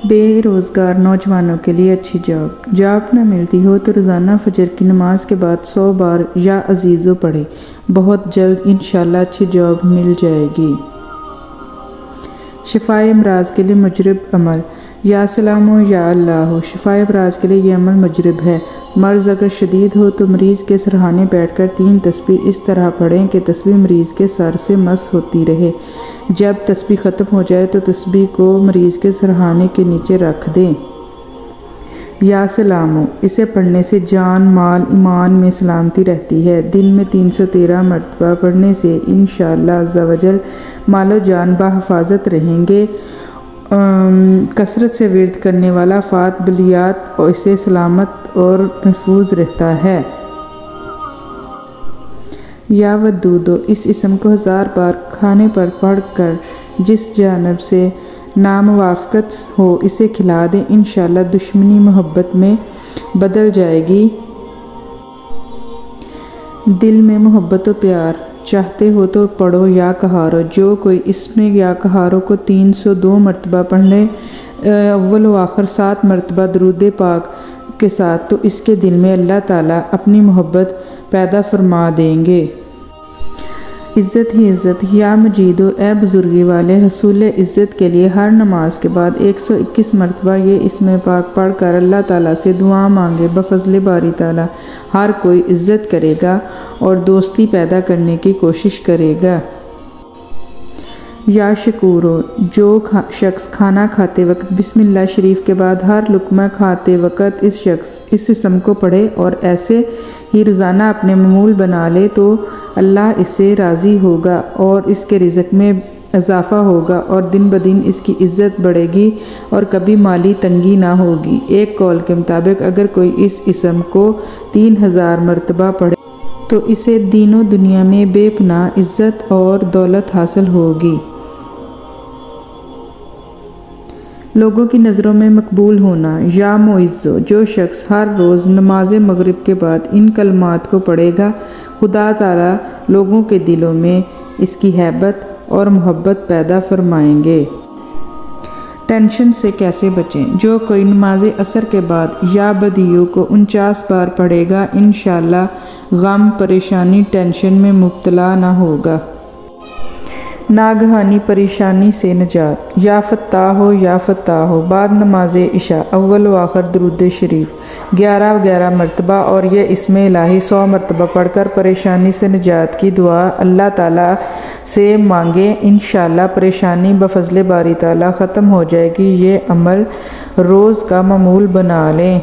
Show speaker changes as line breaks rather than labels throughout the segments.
بے روزگار نوجوانوں کے لیے اچھی جاب نہ ملتی ہو تو روزانہ فجر کی نماز کے بعد 100 بار یا عزیزو پڑھے، بہت جلد انشاءاللہ اچھی جاب مل جائے گی۔ شفائے امراض کے لیے مجرب عمل۔ یا سلامو یا اللہ ہو، شفائے امراض کے لیے یہ عمل مجرب ہے۔ مرض اگر شدید ہو تو مریض کے سرہانے بیٹھ کر 3 تسبیح اس طرح پڑھیں کہ تسبیح مریض کے سر سے مس ہوتی رہے۔ جب تسبیح ختم ہو جائے تو تسبیح کو مریض کے سرہانے کے نیچے رکھ دیں۔ یا سلامو، اسے پڑھنے سے جان، مال، ایمان میں سلامتی رہتی ہے۔ دن میں 313 مرتبہ پڑھنے سے انشاءاللہ عز و جل مال و جان بحفاظت رہیں گے۔ کثرت سے ورد کرنے والا فات بلیات اور اسے سلامت اور محفوظ رہتا ہے۔ یا ودودو، اس اسم کو 1000 بار کھانے پر پڑھ کر جس جانب سے ناموافقت ہو اسے کھلا دیں، انشاءاللہ دشمنی محبت میں بدل جائے گی۔ دل میں محبت و پیار چاہتے ہو تو پڑھو یا کہارو۔ جو کوئی اسم یا کہارو کو 302 مرتبہ پڑھنے، اول و آخر 7 مرتبہ درود پاک کے ساتھ، تو اس کے دل میں اللہ تعالیٰ اپنی محبت پیدا فرما دیں گے۔ عزت ہی عزت۔ یا مجیدو، اے بزرگی والے، حصول عزت کے لیے ہر نماز کے بعد 121 مرتبہ یہ اسم پاک پڑھ کر اللہ تعالیٰ سے دعا مانگے۔ بفضل باری تعالیٰ ہر کوئی عزت کرے گا اور دوستی پیدا کرنے کی کوشش کرے گا۔ یا شکورو، جو شخص کھانا کھاتے وقت بسم اللہ شریف کے بعد ہر لقمہ کھاتے وقت اس اسم کو پڑھے اور ایسے ہی روزانہ اپنے معمول بنا لے تو اللہ اس سے راضی ہوگا اور اس کے رزق میں اضافہ ہوگا اور دن بدن اس کی عزت بڑھے گی اور کبھی مالی تنگی نہ ہوگی۔ ایک قول کے مطابق اگر کوئی اس اسم کو 3000 مرتبہ پڑھے تو اسے دین و دنیا میں بے پناہ عزت اور دولت حاصل ہوگی۔ لوگوں کی نظروں میں مقبول ہونا۔ یا معزو، جو شخص ہر روز نماز مغرب کے بعد ان کلمات کو پڑھے گا، خدا تعالیٰ لوگوں کے دلوں میں اس کی ہیبت اور محبت پیدا فرمائیں گے۔ ٹینشن سے کیسے بچیں؟ جو کوئی نماز عصر کے بعد یا بدیو کو 49 بار پڑھے گا، انشاءاللہ غم، پریشانی، ٹینشن میں مبتلا نہ ہوگا۔ ناگہانی پریشانی سے نجات۔ یا فتاح ہو یا فتاح ہو، بعد نماز عشاء اول و آخر درود شریف 11 مرتبہ اور یہ اسم الہی 100 مرتبہ پڑھ کر پریشانی سے نجات کی دعا اللہ تعالیٰ سے مانگیں، انشاءاللہ پریشانی بفضل باری تعالیٰ ختم ہو جائے گی۔ یہ عمل روز کا معمول بنا لیں۔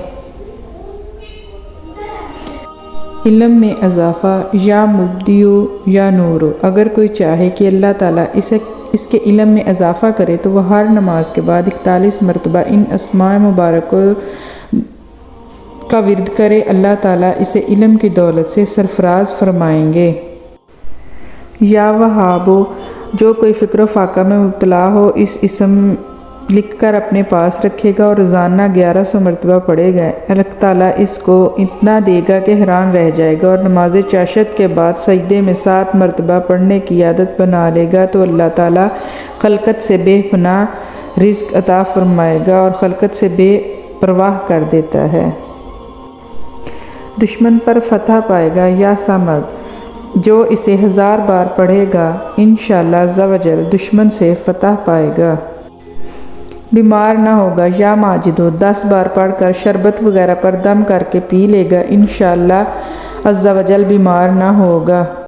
علم میں اضافہ۔ یا مبدیو یا نورو، اگر کوئی چاہے کہ اللہ تعالیٰ اس کے علم میں اضافہ کرے تو وہ ہر نماز کے بعد 41 مرتبہ ان اسماء مبارکوں کا ورد کرے، اللہ تعالیٰ اسے علم کی دولت سے سرفراز فرمائیں گے۔ یا وہابو، جو کوئی فکر و فاقہ میں مبتلا ہو اس اسم لکھ کر اپنے پاس رکھے گا اور روزانہ 1100 مرتبہ پڑھے گا، اللہ تعالیٰ اس کو اتنا دے گا کہ حیران رہ جائے گا، اور نماز چاشت کے بعد سجدے میں 7 مرتبہ پڑھنے کی عادت بنا لے گا تو اللہ تعالیٰ خلقت سے بے پناہ رزق عطا فرمائے گا اور خلقت سے بے پرواہ کر دیتا ہے۔ دشمن پر فتح پائے گا۔ یا سمد، جو اسے 1000 بار پڑھے گا انشاءاللہ عز و جل دشمن سے فتح پائے گا، بیمار نہ ہوگا۔ یا ماجدو، 10 بار پڑھ کر شربت وغیرہ پر دم کر کے پی لے گا، انشاءاللہ عز و جل بیمار نہ ہوگا۔